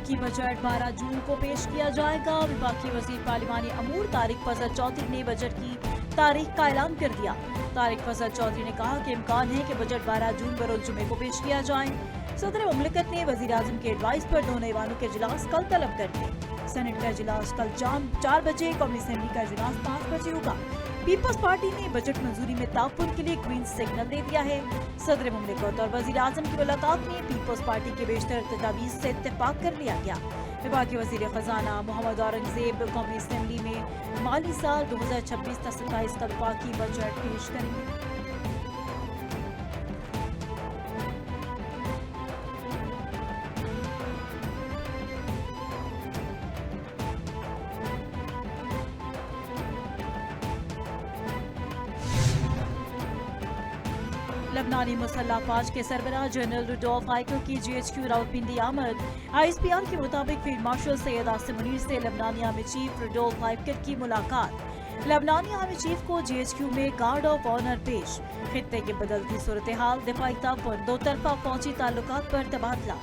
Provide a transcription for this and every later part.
वफाकी बजट 12 जून को पेश किया जाएगा। वफाकी वजीर पार्लिमानी अमूर तारिक फजल चौधरी ने बजट की तारीख का ऐलान कर दिया। तारिक फजल चौधरी ने कहा कि इम्कान है कि बजट 12 जून बरोज जुमे को पेश किया जाए। सदर मुमलिकत ने वजीर आजम के एडवाइस पर दोनों ऐवानों के इजलास कल तलब कर दिए। सेनेट का इजलास कल शाम 4 बजे, कौमी असेंबली का इजलास 5 बजे होगा। पीपल्स पार्टी ने बजट मंजूरी में ताउन के लिए ग्रीन सिग्नल दे दिया है। सदर मुमलिकत और वजीर आजम की मुलाकात में पीपल्स पार्टी के बेशतर तजावीज़ से इत्तेफाक कर लिया गया। विभाग के वजीर खजाना मोहम्मद औरंगजेब कौमी असेंबली में माली साल 2026-27 का वफाकी बजट पेश करेंगे। लबनानी मुसल्ह फौज के सरबराह जनरल रुडोल्फ हाइको की GHQ रावलपिंडी आमद। ISPR के मुताबिक फील्ड मार्शल सैयद आसिम मुनीर से लबनानी आर्मी चीफ रुडोल्फ हाइको की मुलाकात। लबनानी आर्मी चीफ को GHQ में गार्ड ऑफ ऑनर पेश। खित्ते की बदलती सूरत हाल, दिफाई ताउन, दो तरफा फौजी ताल्लुकात पर तबादला।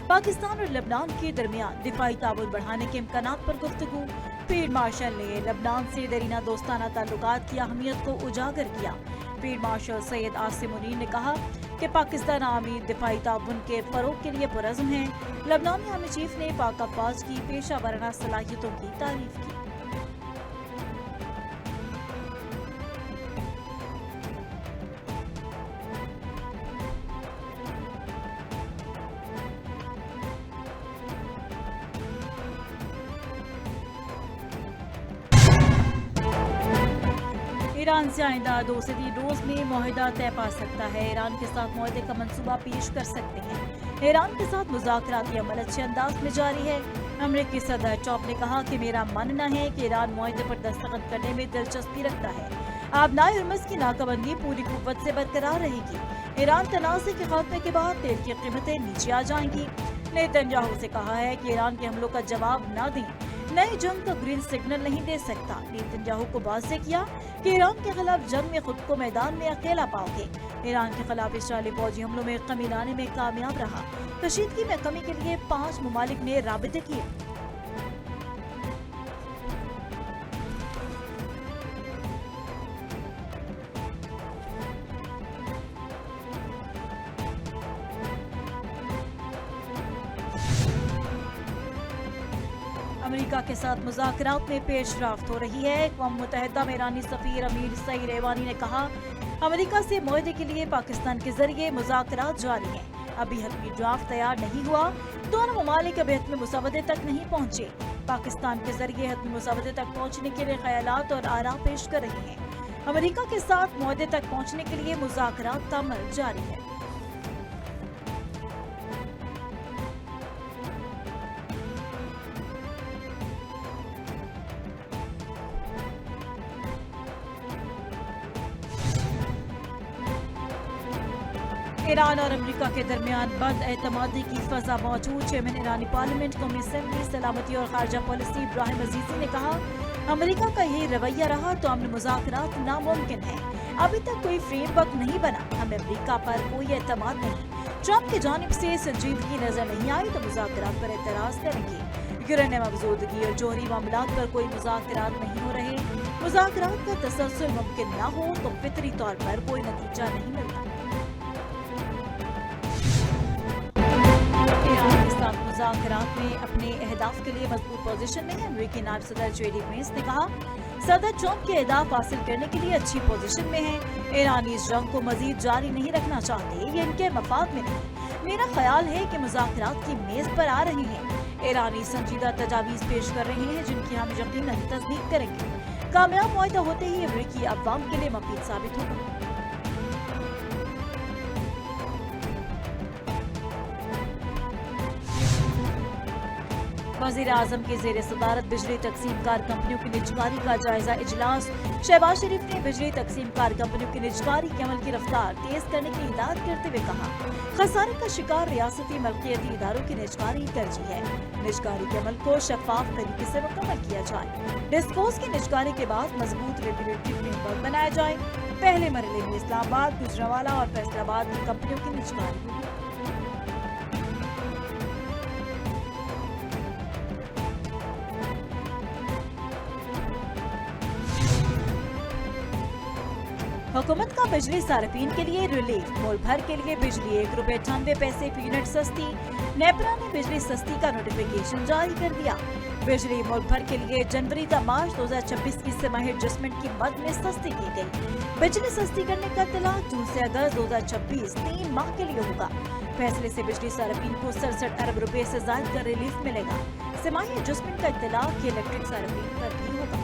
पाकिस्तान और लबनान के दरमियान दिफाई ताउन बढ़ाने के इम्कानात पर गुफ्तगू। फील्ड मार्शल ने लबनान से देरीना दोस्ताना ताल्लुकात की अहमियत को उजागर किया। फील्ड मार्शल सैयद आसिम मुनीर ने कहा कि पाकिस्तान आर्मी दिफाई ताउन के फरोग के लिए पुरज़्म है। लबनानी आर्मी चीफ ने पाक अफवाज की पेशा वराना सलाहियतों की तारीफ की। ईरान से आइंदा 2 से 3 रोज में मुआहदा तय पा सकता है। ईरान के साथ मुआहदे का मंसूबा पेश कर सकते हैं। ईरान के साथ मुज़ाकराती अमल अच्छे अंदाज में जारी है। अमेरिकी सदर ट्रंप ने कहा कि मेरा मानना है कि ईरान मुआहदे पर दस्तखत करने में दिलचस्पी रखता है। आबनाए हुर्मुज़ की नाकाबंदी पूरी कुव्वत से बरकरार रहेगी। ईरान तनाज़े के खात्मे के बाद तेल की कीमतें नीचे आ जाएंगी। नेतन्याहू से कहा है कि ईरान के हमलों का जवाब न दें, नई जंग का ग्रीन सिग्नल नहीं दे सकता। नेतन्याहू को वाज़ेह किया कि ईरान के खिलाफ जंग में खुद को मैदान में अकेला पाओगे। ईरान के खिलाफ इसराइली फौजी हमलों में कमी लाने में कामयाब रहा। कशीदगी में कमी के लिए 5 ममालिक ने राबिते किए। अमेरिका के साथ मुज़ाकरात में पेशरफ्त हो रही है। अक़वाम मुत्तहिदा में ईरानी सफ़ीर अमीर सईद रेवानी ने कहा, अमेरिका से मुआहदे के लिए पाकिस्तान के जरिए मुज़ाकरात जारी हैं। अभी हतमी ड्राफ्ट तैयार नहीं हुआ। दोनों ममालिक अभी हतमी मुसवदे तक नहीं पहुँचे। पाकिस्तान के जरिए हतमी मुसवदे तक पहुँचने के लिए ख्यालात और आरा पेश कर रहे हैं। अमेरिका के साथ मुआहदे तक पहुँचने के लिए मुज़ाकरात का अमल जारी है। ईरान और अमेरिका के दरमियान बद-एतमादी की फजा मौजूद। चेयरमैन ईरानी पार्लियामेंट, कौमी असेंबली, सलामती और खारजा पॉलिसी इब्राहिम अजीजी ने कहा, अमेरिका का यही रवैया रहा तो अमन मुज़ाकरात नामुमकिन है। अभी तक कोई फ्रेमवर्क नहीं बना, हमें अमेरिका पर कोई एतमाद नहीं। ट्रंप की जानिब से संजीदगी नजर नहीं आई तो मुज़ाकरात पर एतराज करेंगे। यूरेनियम अफजोदगी और जोहरी मामलात पर कोई मुज़ाकरात नहीं हो रहे। मुज़ाकरात का तसलसल मुमकिन न हो तो फितरी तौर पर कोई नतीजा नहीं मिलता। ईरान के साथ मुज़ाकरात में अपने अहदाफ के लिए मजबूत पोजीशन में है। अमेरिकी नायब सदर JD वेंस ने कहा, सदर ट्रंप के अहदाफ हासिल करने के लिए अच्छी पोजीशन में है। ईरानी इस जंग को मजीद जारी नहीं रखना चाहते, ये इनके मफाद में नहीं। मेरा ख्याल है कि मुज़ाकरात की मेज पर आ रहे हैं। ईरानी संजीदा तजावीज़ पेश कर रहे हैं जिनकी हम यकीनन तस्दीक करेंगे। कामयाब मुआहदा होते ही अमेरिकी अवाम के लिए मुफीद साबित होगा। वज़ीर आज़म के ज़ेर सदारत बिजली तकसीम कार कंपनियों की निजकारी का जायजा इजलास। शहबाज शरीफ ने बिजली तकसीम कार कंपनियों की निजकारी के अमल की रफ्तार तेज करने की हिदायत करते हुए कहा, खसारे का शिकार रियासती मलकियती इदारों की निजकारी तरजीह है। निजकारी के अमल को शफाफ तरीके से मुकम्मल किया जाए। डिस्कोस की निजकारी के बाद मजबूत रेगुलेटरी फ्रेमवर्क बनाया जाए। पहले मरहले में इस्लामाबाद, गुजरांवाला और फैसलाबाद की कंपनियों की निजकारी होगी। हुकूमत का बिजली सार्फिन के लिए रिलीफ। मुल्क भर के लिए बिजली ₹1.98 फी यूनिट सस्ती। नेपरा ने बिजली सस्ती का नोटिफिकेशन जारी कर दिया। बिजली मुल्क भर के लिए जनवरी से मार्च 2026 की तिमाही एडजस्टमेंट की मद में सस्ती की गई। बिजली सस्ती करने का इत्तलाक जून से अगस्त 2026 3 माह के लिए होगा। फैसले से बिजली सार्फिन को 67 अरब रुपए से ज्यादा का रिलीफ मिलेगा। तिमाही एडजस्टमेंट का इत्तलाक इलेक्ट्रिक सार्फिन पर भी होगा।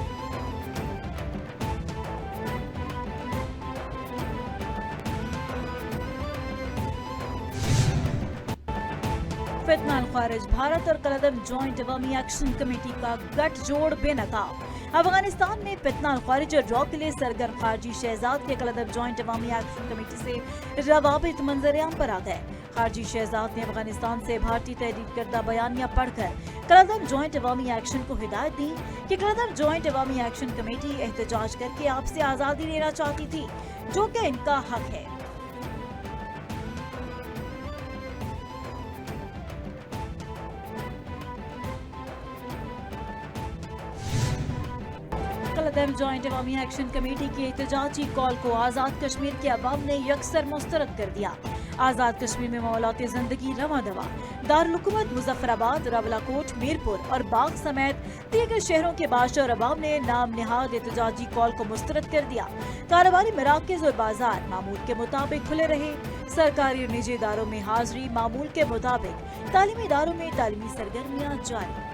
फितना खारिज, भारत और कलदम जॉइंट अवामी एक्शन कमेटी का गठजोड़ बेनकाब। अफगानिस्तान में फितना खारिज और रॉ के लिए सरगर्म खारजी शहजाद के कलदम जॉइंट अवामी एक्शन कमेटी से रवाबित मंजरेआम पर आ गए। खारजी शहजाद ने अफगानिस्तान से भारतीय तहरीर करदा बयानिया पढ़कर कलदम जॉइंट अवामी एक्शन को हिदायत दी कि कलदम जॉइंट अवामी एक्शन कमेटी एहतजाज करके आपसे आज़ादी लेना चाहती थी, जो कि इनका हक है। कलदम जॉइंट अवामी एक्शन कमेटी की एहतजाजी कॉल को आज़ाद कश्मीर के अवाम ने यकसर मुस्तरद कर दिया। आज़ाद कश्मीर में मौलाते जिंदगी रवा दवा। दारुल हुकूमत मुजफ्फराबाद, रावलाकोट, मीरपुर और बाग समेत दीगर शहरों के बादशाह और अवाम ने नाम निहाद एहतजाजी कॉल को मुस्तरद कर दिया। कारोबारी मराकज़ और बाजार मामूल के मुताबिक खुले रहे। सरकारी और निजी इदारों में हाजिरी मामूल के मुताबिक। तालीमी इदारों में तालीमी सरगर्मियाँ जारी।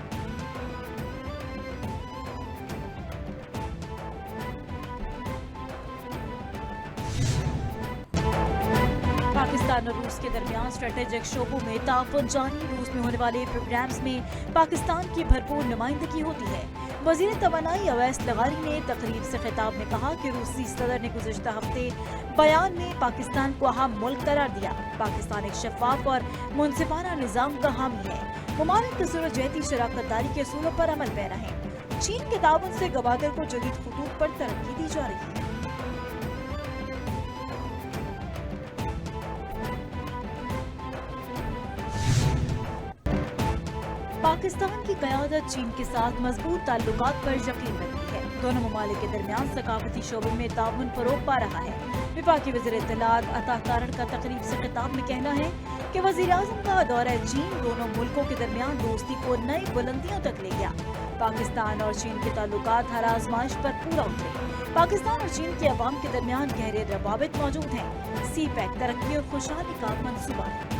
पाकिस्तान और रूस के दरमियान स्ट्रेटेजिक शोबों में ताउन जारी। रूस में होने वाले प्रोग्राम्स में पाकिस्तान की भरपूर नुमाइंदगी होती है। वज़ीर तवानाई अवैस लगारी ने तकरीब से खिताब में कहा कि रूसी सदर ने गुज़िश्ता हफ्ते बयान में पाकिस्तान को अहम मुल्क करार दिया। पाकिस्तान एक शफाफ और मुनसिफाना निज़ाम का हामी है। ममालिक कसूर जहती शराकत दारी के असूलों पर अमल पैरा है। चीन के ताउन से गवादर को जदीद खतूत पर तरक्की दी जा रही है। पाकिस्तान की क़यादत चीन के साथ मजबूत ताल्लुकात पर यकीन रखती है। दोनों ममालिक के दरमियान सकाफती शोबे में ताउन फरोग पा रहा है। विफाकी वज़ीर इत्तलात अता कारण का तकरीब से खिताब में कहना है कि वज़ीर आज़म का दौरा चीन दोनों मुल्कों के दरमियान दोस्ती को नई बुलंदियों तक ले गया। पाकिस्तान और चीन के ताल्लुकात हर आजमाइश पर पूरा उतरे। पाकिस्तान और चीन के अवाम के दरमियान गहरे रवाबित मौजूद हैं। सी-पैक तरक्की और खुशहाली का मंसूबा है।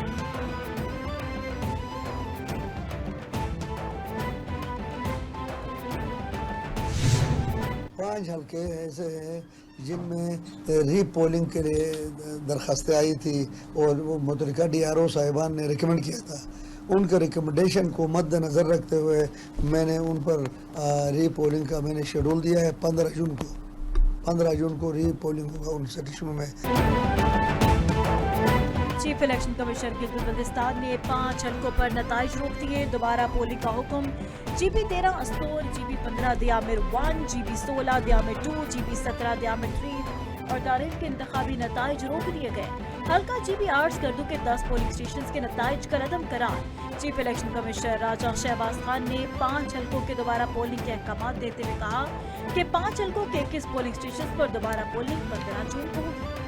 पाँच हल्के ऐसे हैं जिनमें रीपोलिंग के लिए दरखास्तें आई थी और वो मुतल्लिका DRO साहिबान ने रिकमेंड किया था। उनके रिकमेंडेशन को मद्देनज़र रखते हुए मैंने उन पर रीपोलिंग का मैंने शेड्यूल दिया है। 15 जून को रीपोलिंग होगा उन सेक्शनों में। Chief election commissioner Gilgit Baltistan ने 5 हल्कों पर नताइज रोक दिए। दोबारा पोलिंग का हुक्म। GB 13 Astore, GB 15 दियामिर 1, GB 16 दियामिर 2, GB 17 दियामिर 3 और तारीख के इंतखाबी नताइज रोक दिए गए। हल्का GB 8 स्कर्दू के 10 पोलिंग स्टेशन के नताइज का रदम करार। चीफ इलेक्शन कमिश्नर राजा शहबाज खान ने 5 हल्कों के दोबारा पोलिंग के अहकाम देते हुए कहा कि 5 हल्कों के 21 पोलिंग स्टेशन पर दोबारा पोलिंग 15 जून को होगी।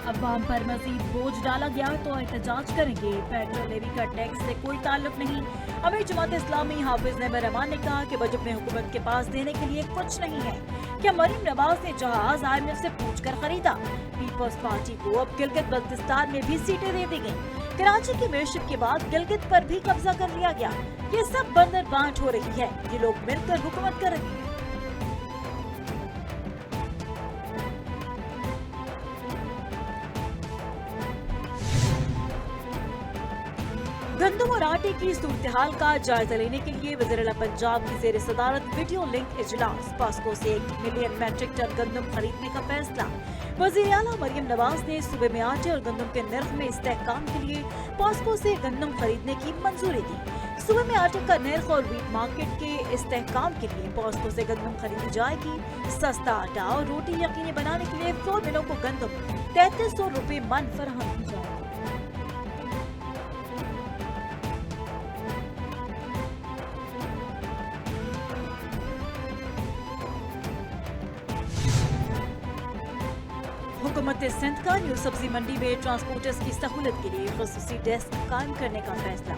अवाम पर मजीद बोझ डाला गया तो एहतजाज करेंगे। पेट्रोल लेवी का टैक्स से कोई ताल्लुक नहीं। अमीर जमात इस्लामी हाफिज नईम रहमान ने कहा कि बजट में हुकूमत के पास देने के लिए कुछ नहीं है। क्या मरीम नवाज ने जहाज IMF से पूछकर खरीदा? पीपल्स पार्टी को अब गिलगित बल्तिस्तान में भी सीटें दे दी गयी। कराची की मेयरशिप के बाद गिलगित पर भी कब्जा कर लिया गया। ये सब बंदर बांट हो रही है। ये लोग मिलकर हुकूमत कर रहे हैं। गंदम और आटे की सूरत-ए-हाल का जायजा लेने के लिए वज़ीर पंजाब की ज़ेर सदारत वीडियो लिंक इजलास। पास्को से 1 मिलियन मैट्रिक टन गंदम खरीदने का फैसला। वज़ीर आला मरियम नवाज ने सूबे में आटे और गंदम के नर्ख में इस्तेहकाम के लिए पास्को से गंदम खरीदने की मंजूरी दी। सूबे में आटे का नर्ख और वीट मार्केट के इस्तेहकाम के लिए पास्को से गंदम खरीदी जाएगी। सस्ता आटा और रोटी यकीनी बनाने के लिए फ्लोर मिलों को गंदम 3300 रुपए मन फराहम की जाएगी। हुकूमत सिंध का न्यू सब्जी मंडी में ट्रांसपोर्टर्स की सहूलत के लिए खसूसी डेस्क कायम करने का फैसला।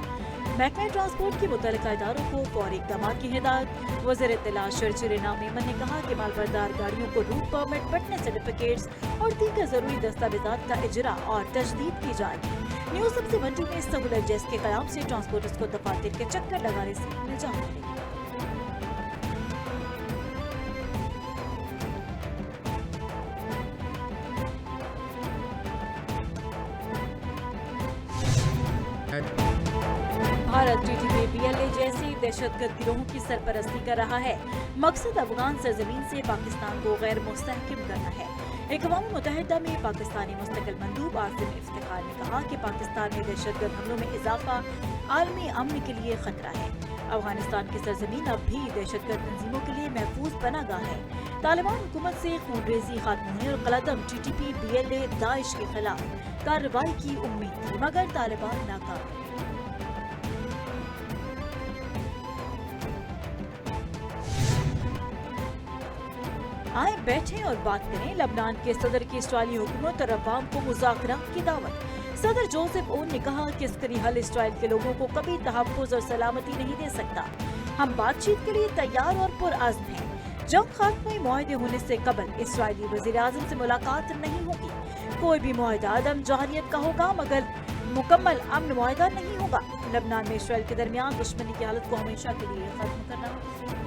महकमे ट्रांसपोर्ट के मुतल्लिका इदारों को फौरी इक़दाम की हिदायत। वज़ीर इत्तला शर्जील इनाम मेमन ने कहा कि मालबरदार गाड़ियों को रूट परमिट, फिटनेस सर्टिफिकेट्स और दीगर जरूरी दस्तावेजात का इजरा और तजदीद की जाएगी। न्यू सब्जी मंडी में सहूलत डेस्क के क़याम से ट्रांसपोर्टर्स को दफातर के चक्कर लगाने से निजात मिलेगी। भारत TTP-BLA जैसी दहशतगर्द गिरोहों की सरपरस्ती कर रहा है। मकसद अफगान सरजमीन से पाकिस्तान को गैर मुस्तहकम करना है। अक़वाम मुत्तहिदा में पाकिस्तानी मुस्तकिल मंदूब आसिम इफ्तिखार ने कहा कि पाकिस्तान में दहशतगर्द हमलों में इजाफा आलमी अमन के लिए खतरा है। अफगानिस्तान की सरजमीन अब भी दहशतगर्द तंजीमों के लिए महफूज पनागाह है। तालिबान हुकूमत से खूनरेजी खात्मा होने और कलअदम TTP-BLA दाइश के खिलाफ कार्रवाई की उम्मीद थी, मगर तालिबान नाकाम रहे। आए बैठे और बात करें। लबनान के सदर की इसराइली हुकूमत और अवाम को मुज़ाकरात की दावत। सदर जोसेफ ओन ने कहा कि अस्करी हल इसराइल के लोगों को कभी तहफ़्फ़ुज़ और सलामती नहीं दे सकता। हम बातचीत के लिए तैयार और पुरअज़्म हैं। जंग खात्मे मुआहदे होने से कबल इसराइली वज़ीर आज़म से मुलाकात नहीं होगी। कोई भी मुआहदा अदम जाहिरियत का होगा, मगर मुकम्मल अमन मुआहदा नहीं होगा। लबनान में इसराइल के दरमियान दुश्मनी की हालत को हमेशा के लिए खत्म करना होगा।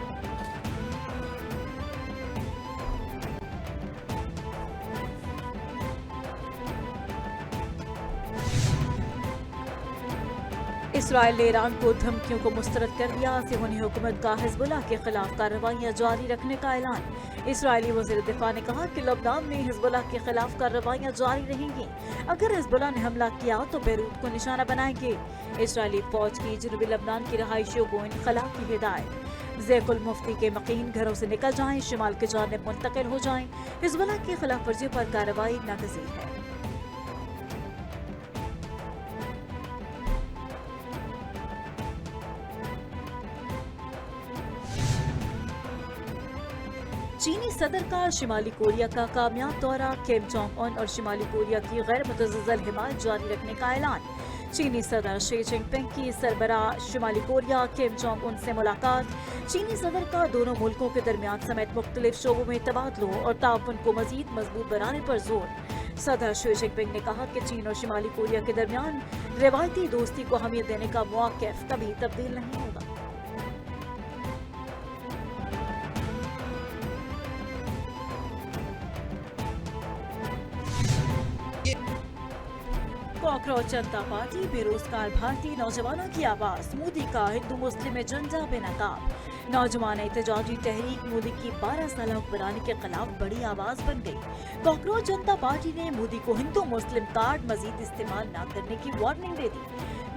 इसराइल ने ईरान को धमकियों को मुस्तरद कर दिया। सिहोनी हुकूमत का हिज़्बुल्लाह के खिलाफ कार्रवाइयाँ जारी रखने का ऐलान। इसराइली वज़ीर दिफा ने कहा कि लबनान में हिज़्बुल्लाह के खिलाफ कार्रवाइयाँ जारी रहेंगी। अगर हिज़्बुल्लाह ने हमला किया तो बेरूत को निशाना बनाएंगे। इसराइली फौज की जनूबी लबनान की रहायशियों को इनखला की हिदायत। ज़ैकुल मुफ्ती के मकीन घरों से निकल जाएं, शिमाल की जानिब मुंतकिल हो जाएं। हिज़्बुल्लाह की खिलाफ वर्जी पर कार्रवाई नागज़ीर है। चीनी सदर का शिमाली कोरिया का कामयाब दौरा। किम जोंग उन और शिमाली कोरिया की गैर मुतज़्ज़ल हिमायत जारी रखने का ऐलान। चीनी सदर शी जिनपिंग की सरबराह शिमाली कोरिया किम जोंग उन से मुलाकात। चीनी सदर का दोनों मुल्कों के दरमियान समेत मुख्तलिफ शोबों में तबादलों और ताउन को मजीद मजबूत बनाने पर जोर। सदर शी जिनपिंग ने कहा कि चीन और शिमाली कोरिया के दरमियान रिवायती दोस्ती को अहमियत देने का मौक़िफ़ कभी तब्दील नहीं होगा। कॉकरोच जनता पार्टी बेरोजगार भारतीय नौजवानों की आवाज। मोदी का हिंदू मुस्लिम एजेंडा बेनकाब। नौजवान एहतजाजी तहरीक मोदी की 12 साल हुक्मरानी के खिलाफ बड़ी आवाज बन गई। कॉकरोच जनता पार्टी ने मोदी को हिंदू मुस्लिम कार्ड मजीद इस्तेमाल न करने की वार्निंग दे दी।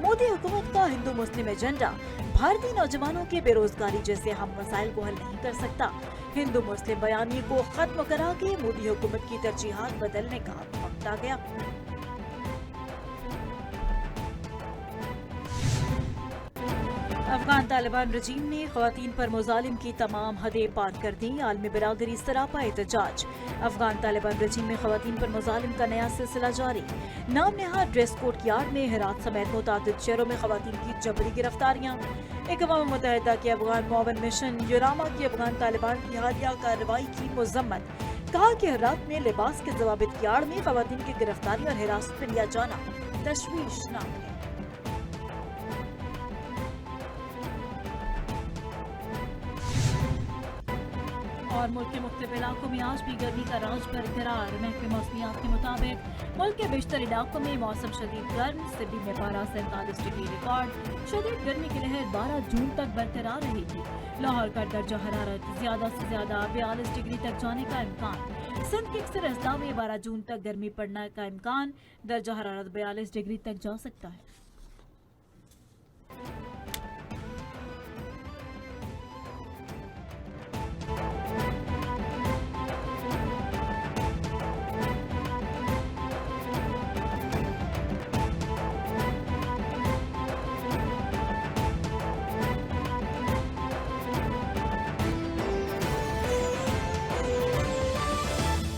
मोदी हुकूमत का हिंदू मुस्लिम एजेंडा भारतीय नौजवानों के बेरोजगारी जैसे हम मसाइल को हल नहीं कर सकता। हिंदू मुस्लिम बयानी को खत्म करा के मोदी हुकूमत की तरजीहात बदलने का वक्त आ गया। अफगान तालिबान रजीम ने ख़वातीन पर मुज़ालिम की तमाम हदें पार कर दी। आलमी बिरादरी सरापा एहतजाज। अफगान तालिबान रजीम में ख़वातीन पर मुज़ालिम का नया सिलसिला जारी। नाम नहाद ड्रेस कोड की आड़ में हेरात समेत मुतादिद शहरों में ख़वातीन की जबरी गिरफ्तारियाँ। अक़वाम मुत्तहिदा के अफगान मुआवन मिशन यूरामा की अफगान तालिबान की हालिया कार्रवाई की मज़म्मत। कहा कि हेरात में लिबास के ज़वाबित की आड़ में ख़वातीन की गिरफ्तारी और हिरासत में लिया जाना तशवीशनाक है। और मुल्क के मुख्तलिफ इलाकों में आज भी गर्मी का राज बरकरार। महकमे मौसमियात के मुताबिक मुल्क के बेशतर इलाकों में मौसम शदीद गर्म। सिडनी में पारा 47 डिग्री रिकॉर्ड। शदीद गर्मी की लहर 12 जून तक बरकरार रहेगी। लाहौर का दर्जा हरारत ज्यादा से ज्यादा 42 डिग्री तक जाने का इम्कान। सिंध के अक्सर अजला में 12 जून तक गर्मी पड़ने का इम्कान। दर्जा हरारत 42 डिग्री तक जा सकता है।